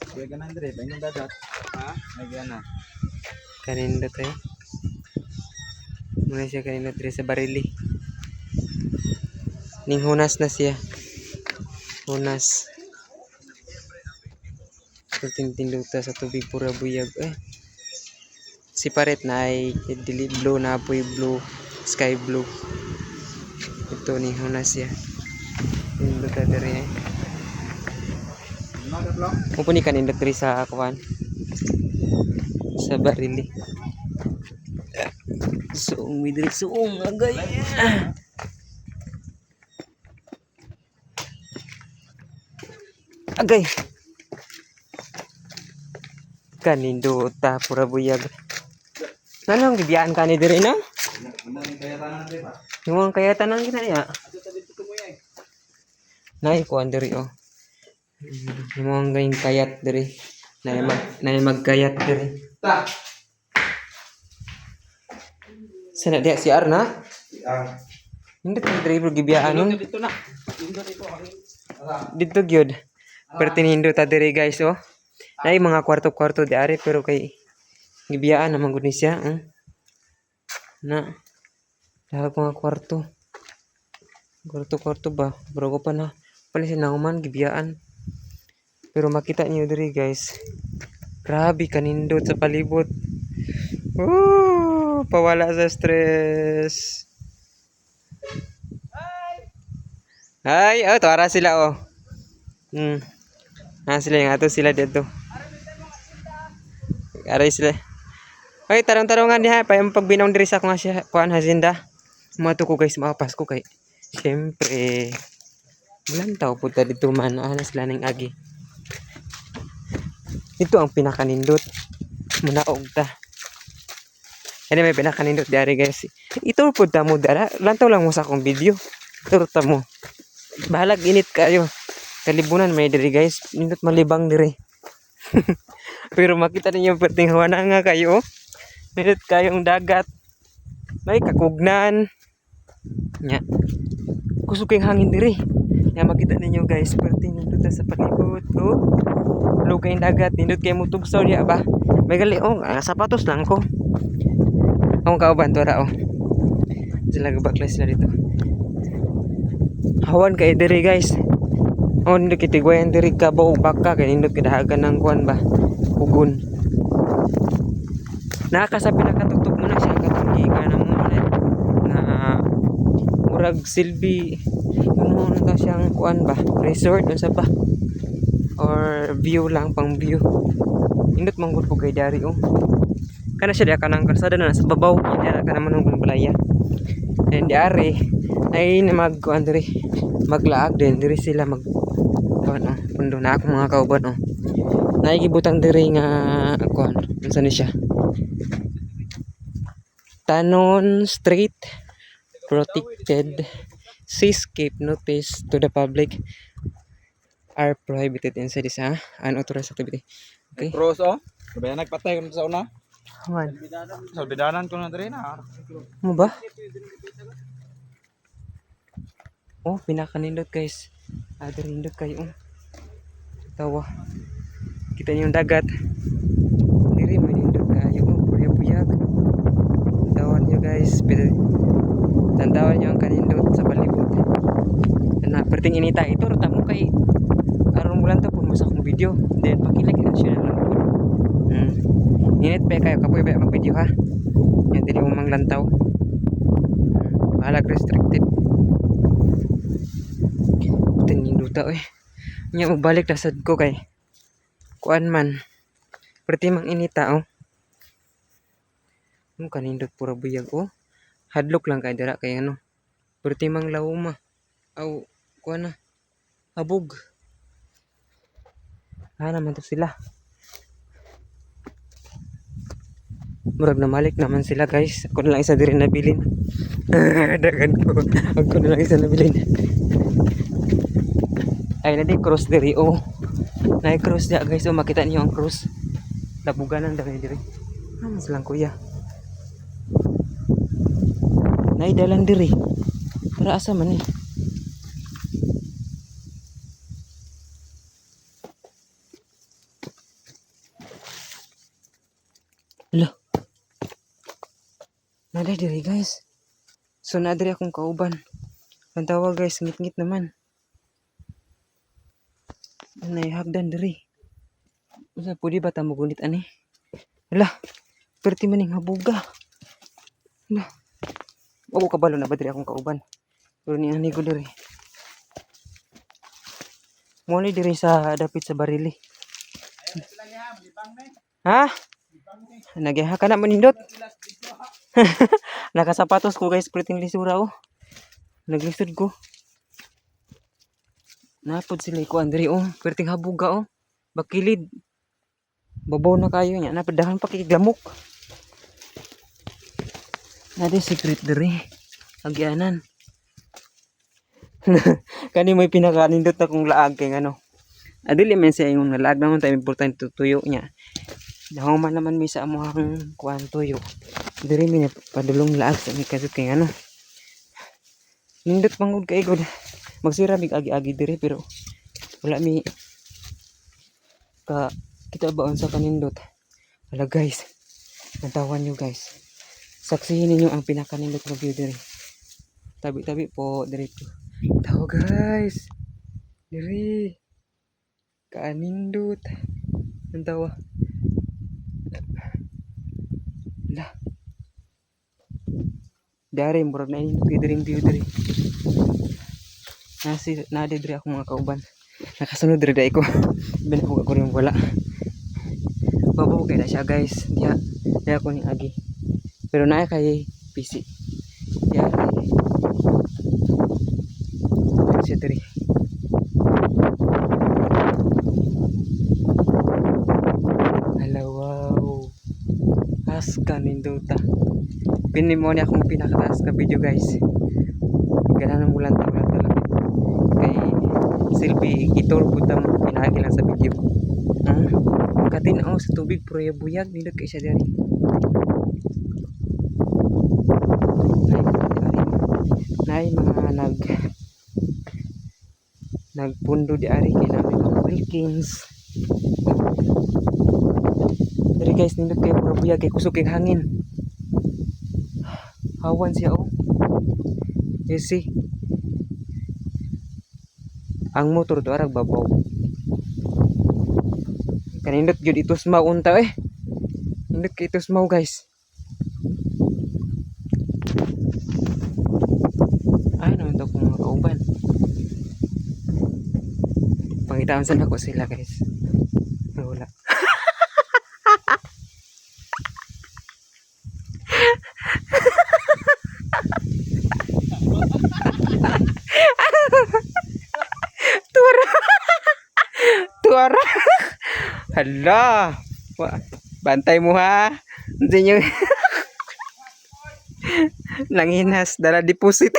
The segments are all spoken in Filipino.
Kaya ganan dire, painong dagat. Ha? May gana. Kanindot eh. Muna siya kanindot dire sa barili. Ning hunas na siya. Hunas. Tintinduta sa tubig pura buyag eh. Si paret na ay dili blue na apoy blue, sky blue. Ito ning hunas siya. Tinduta dire eh. Mupo ni kanindot dire sa kuan. Sa barili. Suong midrik suong agay. Agay. Kanindo ta pura buyag. Nanong gibiyaan ka ni dire na? Yung kaya tanang kita niya. Nay kuan dire oh. Yung galing kayat dire. Nay magkayat dire. Ta. Sana dia si Arna? Hindi pa driver gibiyaan nun. Dito na. Dito. Dito gyud. Pertinindo ta dire guys oh. Nay mga kwarto-kwarto di are pero kay gibiyaan naman gud ni siya. Na. Lahat mga kwarto. Kwarto-kwarto ba? Bro ko pa na. Pala siya nahuman gibiyaan. Pero makita niyo dire guys. Grabe kanindot sa palibot. Pawala sa stress. Ay, oh, tuwara sila oh. Sila yung ato sila dito. Aray sila. Ay, tarong-tarongan diha pa yung pagbinaw diri sa akong kuan hasinda. Mato ko guys, makapas ko kay. Siyempre, bulantaw punta dito man alas laning agi. Ito ang pinakanindot. Munaog ta. Ano may pinakanindot dari guys. Ito pud ta mo dara. Lantaw lang mo sa akong video. Turta mo. Bahalag init kayo. Kalibunan may diri guys. Nindot malibang diri. Pero makita ninyo perting hawana nga kayo. Nindot kayong dagat. May kakugnan. Nya. Kusog kayong hangin diri. Nya makita ninyo guys perting nindot sa palibot. Lug kayong dagat. Nindot kayo mutugsaw diya ba. May gali sapatos lang ko. Akong kauban tora oh. Sila gabaklas sila dito. Hawan kay diri guys. Nindot kitigwayan diri kabaw baka kay nindot kidahagan ng kuan ba. Ugon. Nakakasabi na katugtog mo na siya katunggi ka na mo na murag silbi mo na siyang kuan ba. Resort unsa ba. Or view lang pang view. Nindot manggod ko kay dari oh. Kana siya diya kanang kalsada na sa babaw diya ka naman ng balaya. And diari ay magkuan diri maglaag din diri sila mag kuan pundo na ako mga kauban oh. Naigibutang diri nga kuan unsa ni siya. Tanon Street protected seascape notice to the public are prohibited inside this unauthorized activity. Okay. Cross oh. Kabaya nagpatay ko sa una. Man. Sa bidanan ko na dire na. Mo ba? Oh, pinakanindot guys. Nindot kayo. Tawa. Kita niyo yung dagat. Diri may nindot kayo. Buyag-buyag. Tawan niyo guys. Tantawan niyo ang kanindot sa palibot. Na perting inita ito rata mo kay aron bulan ta pud sa akong video. Then pakilike na siya lang pud. Init pa kayo kapoy ba mag video ha. Yan dili mo manglantaw. Balag restricted. Tininduta oy. Nya magbalik dasad ko kay kuan man. Perti mang inita oh. Kanindot pura buyag oh. Hadlok lang kay dira kay ano. Perti mang lawoma. Aw kuan na. Habog. Naman to sila. Murag na malik naman sila guys. Ako na lang isa diri nabilin. Dagan ko. Ako na lang isa nabilin. Ay na di cross diri oh. Na cross dia guys oh makita niyo ang cross. Tabuganan daw diri. Mas lang kuya. Nay dalan diri. Para asa man ni? Hala. Nada diri guys. So na diri akong kauban. Ang tawag guys, ngit-ngit naman. Anay hagdan diri. Usa pudi ba ta mo gunit ani? Hala. Perti maning habuga. Hala. Ako kabalo na ba diri akong kauban. Pero ni ani ko diri. Muli diri sa dapit sa barili. Ha? Nagyaha ka na manindot. Nakasapatos ko guys, priting lisura oh. Naglisod ko. Napod sila ko andri oh, priting habuga oh. Bakilid. Babaw na kayo niya, napadahan pa kiglamok. Nade secret diri. Agyanan. Kani may pinakanindot na kong laag kay ano. Adili men siya yung laag naman tayo importante tuyo niya. Dahong man naman may sa amuhang kuan tuyo. Diri mi padulong laag sa mi kasut kay ano. Nindot mangud kay god. Magsira mig agi-agi diri pero wala mi ka kita baon sa kanindot. Wala guys. Natawan nyo guys. Saksihin ninyo ang pinakanindot ng view diri. Tabi-tabi po diri po. Tawo guys. Diri. Kaanindot. Ang tawa. Lah. Dari murag na inindot diri view diri. Nade diri ako mga kauban. Nakasunod diri dai ko. Binako ko rin wala. Babaw kay na siya guys. Diya ko ni agi. Pero na kay PC. Diya kay siya diri. Hello wow. Aska nindota. Pini mo ni akong pinakataas ka video guys. Ganang ulan talaga. Kay silbi kitol puta mo pinagi lang sa video. Katinaw sa tubig pero buyag nindot kay siya diri. Nay mga nagpundo di ari kay namin mga Wilkins. Diri guys nindot kay pero buyag kay kusog kay hangin. Hawan siya oh. You see. Ang motor to arag babaw. Kanindot gyud itos mau unta eh. Nindot kay itos mau guys. Ay naman daw kung mga kauban. Pangitaan saan ako sila guys. Wala. Tuara. Tuara. Hala. Bantay mo ha. Hindi nyo. Nanginas. Dala deposit.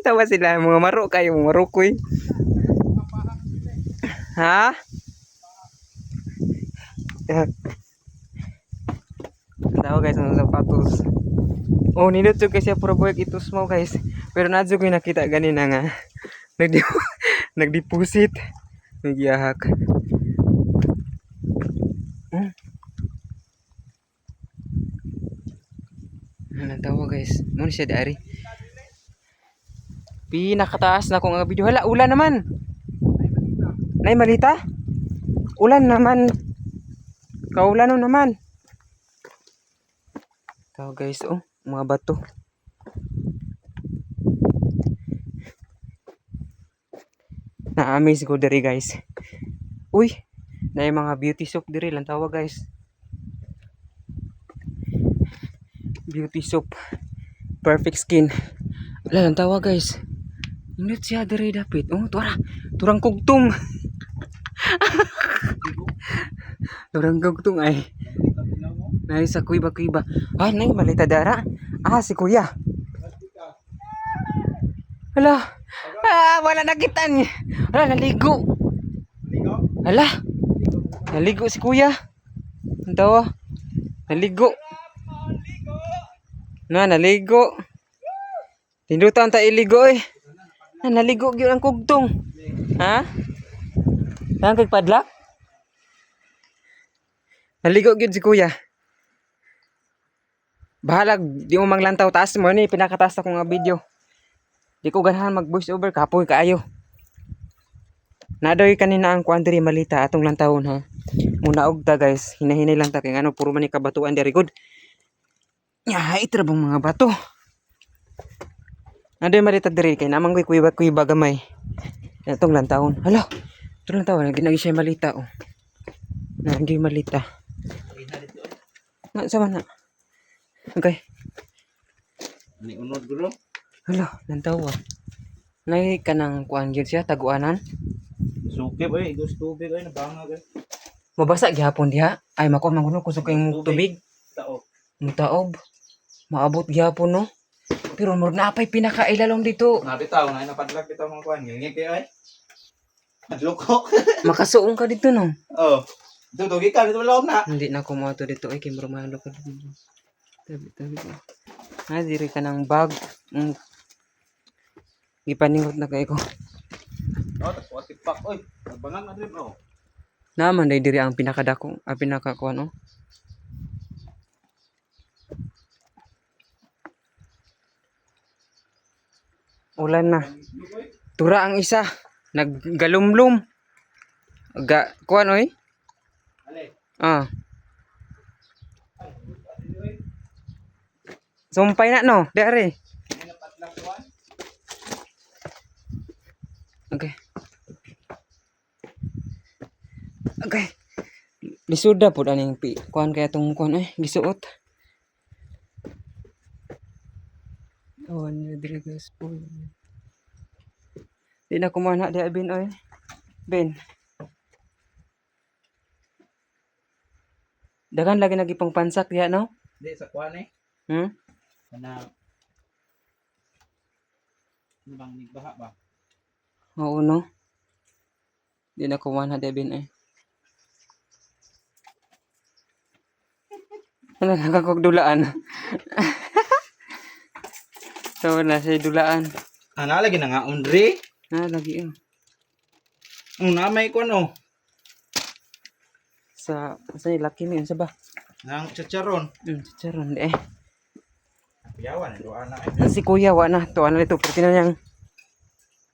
Tawa sila. Mga maro kayo. Mga marukoy. Ha? Tawa guys. Mga sapatos. Oh, nindot yung kasi puro buwag itos mo guys. Pero nadyo ko yung nakita ganina nga. Nagdeposit. Nagyahak. Anong tawa guys. Muna siya dari. Pinakataas na kong video. Hala, ulan naman. Nay malita? Ulan naman. Kaulan naman. Tawa guys, oh. Mga bato. Na-amaze ko diri guys. Uy, na yung mga beauty soap diri lang tawa guys. Beauty soap. Perfect skin. Wala lang tawa guys. Ingat siya diri dapit. Oh, tuara. Turang kugtong. Turang kugtong ay. Nay sa kuiba. Ah, nay malita dara. Ah, si kuya. Hala. Ah, wala nakitan. Hala, naligo. Hala. Naligo si kuya. Ang tawa. Naligo. Naligo. Tindutan ta iligo eh. Naligo gyud ang kugtong. Ha? Nang kay padlak? Naligo gyud si kuya. Bahalag, di mo manglantaw taas mo ni pinakataas ako nga video. Di ko ganahan mag voice over kapoy kaayo. Nadoy kanina ang kuan diri malita atong lantawon ha. Muna og ta guys, hinahinay lang ta kay ano puro man ni kabatuan diri good. Nya itra bang mga bato. Nadoy malita diri kay namang kuy gamay. Atong lantawon. Hala. Atong lantawon ginagi siya malita oh. Nagi malita. Nga sama na. Okay. Ni unod gulo. Hala, lantawa. Nay kanang kuan gyud siya taguanan. Sukib ay, dos tubig ay nabangag ay. Mabasa gihapon diha. Ay mako manguno kusog kayong tubig. Taob. Mutaob. Maabot gihapon no. Pero murag na apay pinakailalom dito. Nabitaw na napadlag bitaw mga kuan. Ngingig kay ay. Adloko. Makasuong ka dito no. Oh. Dudugi ka dito loob na. Hindi na ko mo dito ay kay murag mahalo ka dito. Tabi. Ah, diri ka ng bag. Gipaningot na kay ko. Oh, tapos tipak oy. Bangang na diri bro. Naman diri ang pinakadako, ang pinakakuan no. Ulan na. Tura ang isa. Naggalumlum. Kuan oy. Ale. Ah. Sumpay na no, dari. Napadlag kuan. Okay. Okay. Lisuda po aning kuan kaya tong kuan gisuot. Kawan niya diri guys po. Di na kumana di Ben oy. Ben. Dagan lagi nagipang pansak diha no? Di sa kuan eh. Kana bang nigbaha ba? Oo no. Di na kumana di Ben eh. Ano nakakagdulaan? So na siya dulaan. Ana lagi na nga undri. Ah, lagi yun. Una may kuan oh. Sa laki mo yun sa ba? Nang chicharon. Chicharon di eh. Piyawan do ana ay. Si kuya wa na to ano dito perti na niyang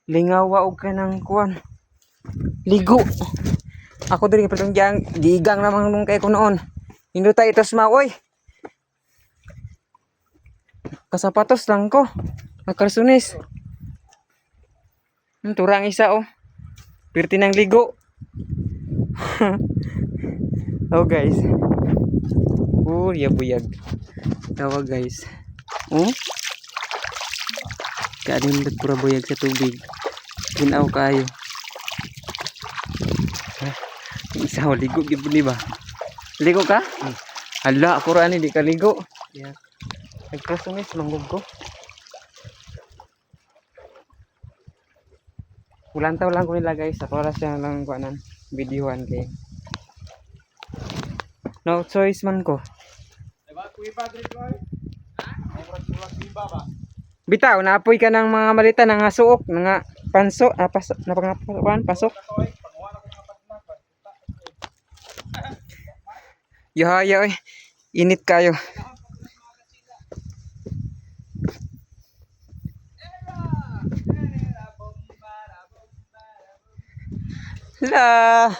lingaw og kanang kuan. Ligo. Ako diri patong gigang namang nung kay ko noon. Hinutay itos maoy. Kasapatos lang ko. Nakarsunis. Turang isa oh. Perti nang ligo. Oh guys. Buyag. Tawa guys. Oh. Kaadindot pura buyag sa tubig. Ginaw kayo. Isa ho ligo gid ni ba? Ligo ka? Hala, ako ra ni di ka ligo. Yeah. Nagkasunis manggog ko. Ulantaw lang ko nila guys. Ako oras yan lang kuanan videoan kay. No choice man ko. Diba kuiba diri ko ay? Ha? Ay kuiba ba? Bitaw, naapoy ka ng mga malita ng suok, ng panso, pasok. Yohaya oy. Init kayo. Hala.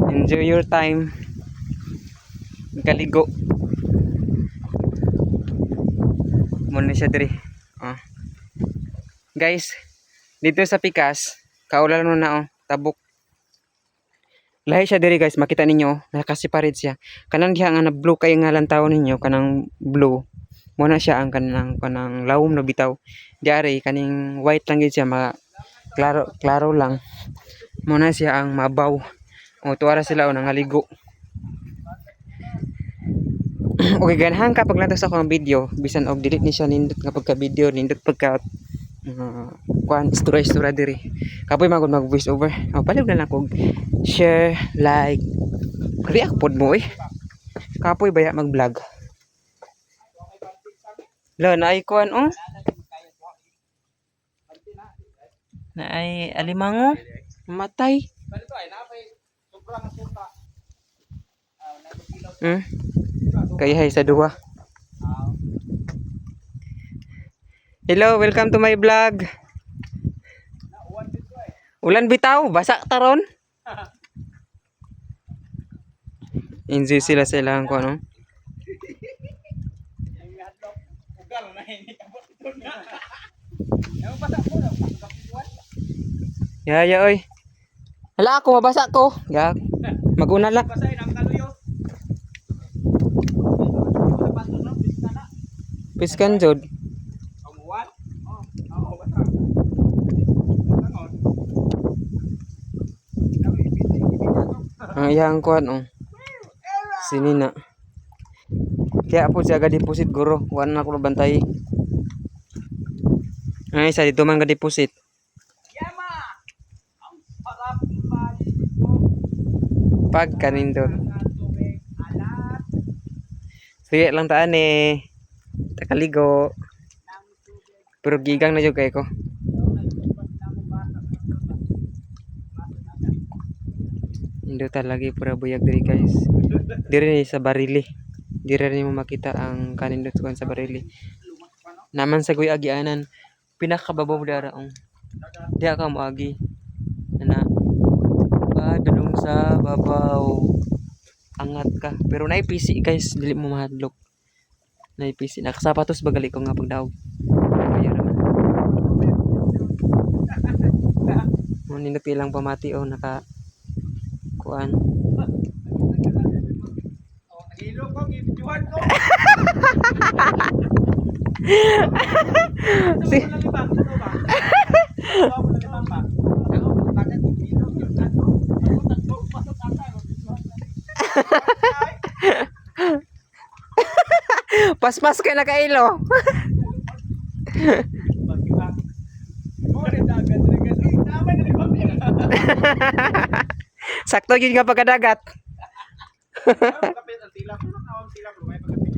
Enjoy your time. Kaligo. Muna siya diri. Guys, dito sa Pikas, kaulan mo na tabok. Lahi siya diri guys, makita ninyo, nakasiparate siya. Kanang diha nga na blue kay nga lantaw ninyo, kanang blue. Muna siya ang kanang lawom na bitaw. Diari kaning white lang gid siya, klaro lang. Muna siya ang mabaw. Tuwara sila nangaligo. Okay, ganahan kapag lantas ako ng video, bisan og delete ni siya nindot kapag ka video, nindot pagka kuan istura diri. Kapoy magud mag voice over. Palib na lang kog share, like, react pod mo Kapoy baya mag vlog. Lo na ay kuan na ay alimango matay. lang ang suta. Hmm? Kaya hay sa duwa. Hello, welcome to my vlog. Ulan bitaw, basa taron. Enjoy sila sa ilang ko ano. Ugal na hindi abot doon na. Yung basa mo na. Ya oy. Hala ako mabasa ko. Ya. Maguna lang. Basahin ang kaluyo. Piskan jod. Umuwan? Oo, basa. Ang iyang kuan oh. Sinina. Kaya po siya ga-deposit guro. Wala na ko bantay. Ay, isa dito man ga-deposit. Yama! Ang sarap man. Pag kanindot. Ang tubig, alat Sige lang taan eh. Takaligo. ng tubig. Pero gigang na jud kay ko. Indutan lagi pura buyag diri guys. Diri ni sa barili. Diri rin mo makita ang kanindot kuan sa barili. Naman sa guy agianan pinakababaw daraong. Diya ka mo agi. Ana. Dunong sa babaw. Angat ka. Pero naipisi guys, dili mo mahadlok. Naipisi. Nakasapatos bagali ko nga pagdaog. Kaya naman. Nindot ilang pamati o naka kuan. Hilo ko, gijuhan ko. Si paspas kay nakailo. Kapit Sakto yun nga pagkadagat. ang tila ko, ang tila ko, may pagkapit.